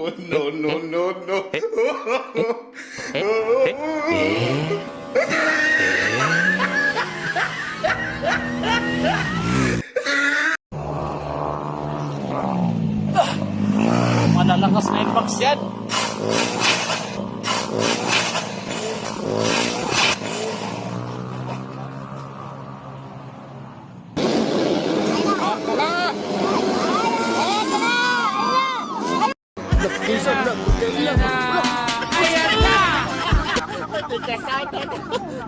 No, no, no, no. Malalakas na yung box yan. Ayan na!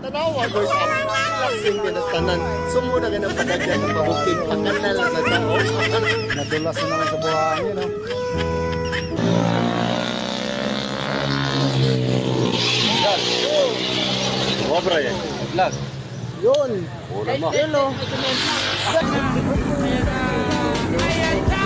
Tanawa guys, relaxing ka na tanan. Sumuna ka ng padagyan ng pabukid, pagkanal na tao. Nadulas na naman sa buhangin, no? Wabra yan. Last. Yun. Ulam mo. Yun o. Ayan na!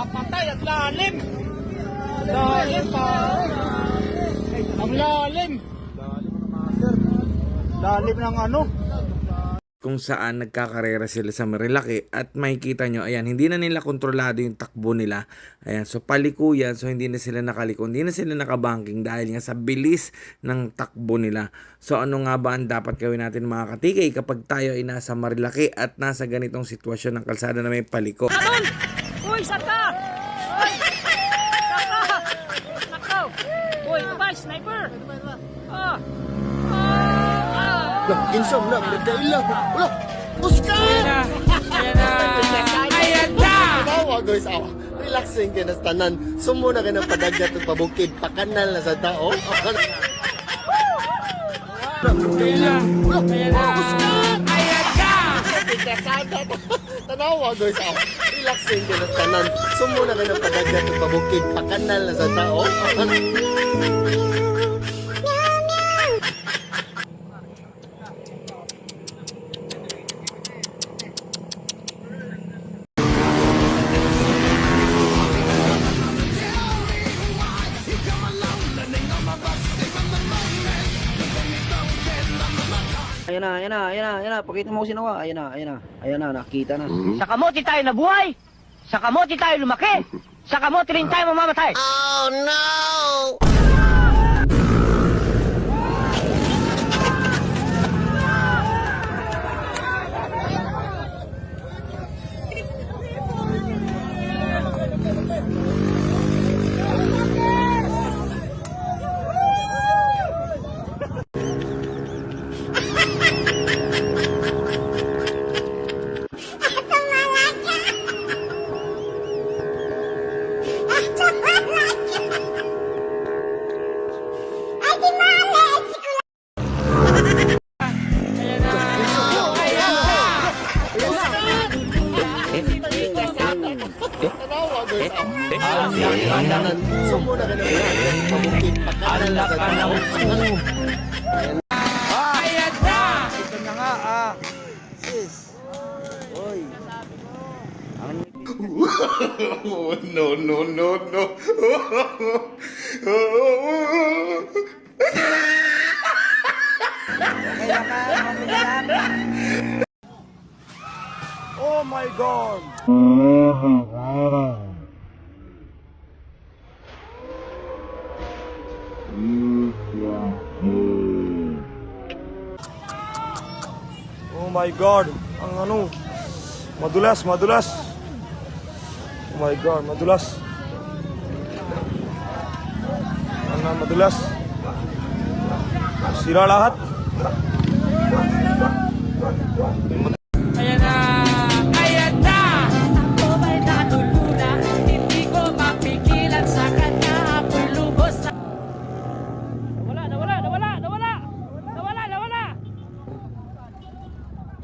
Patay at lalim. Lalim pa. Ang lalim. Lalim ng ano? Kung saan nagkakarera sila sa Marilaki at makikita nyo, ayan, hindi na nila kontrolado yung takbo nila. Ayan, so paliko yan, so hindi na sila nakaliko, hindi na sila nakabanking dahil nga sa bilis ng takbo nila. So ano nga ba ang dapat gawin natin mga katikay kapag tayo ay nasa Marilaki at nasa ganitong sitwasyon ng kalsada na may paliko? Kabul! Uy, saka! Uy! Saka! Nakaw! Uy, ito ba? Sniper! Ah! Insam na, nagkailang. Wala, Oscar! Ayan na! Ayan na! Tanawa guys, relaxing ka na tanan. Sumuna ka ng padagyan ng pabukid, pakanal na sa tao. Ayan na! Ayan na! Tanawa guys, relaxing ka na tanan. Sumuna ka ng padagyan ng pabukid, pakanal na sa tao. Ayan na. Pakita mo ko sinawa. Ayan na, nakita na. Sa kamote tayo nabuhay. Sa kamote tayo lumaki. Sa kamote rin tayo mamamatay. Oh no! Sumuna ka ng pabukid, pakanal na sa tao. Ayan na! Ito na nga, Sis. Oy. No, no, no, no. Oh my God! Oh my God! Ang ano? Madulas. Oh my God, madulas. madulas. Sira lahat. Ayan na! Ayan na! Ako may natuluna, hindi ko mapigilan sa kanya, ako'y lubos na... Nawala!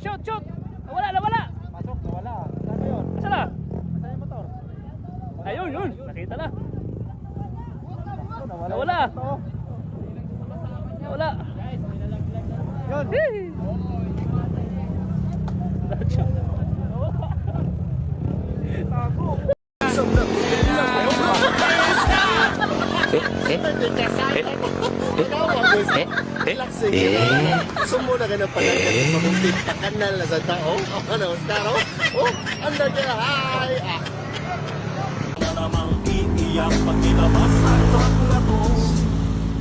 Shoot! Nawala! Asa na? Ayun, nakita na. Nawala. Yun. Sumo na ganang padagyan ng pabukid pakanal na sa tao. Ano, tao? Oh, anda ka. Ay,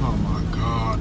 Oh my God.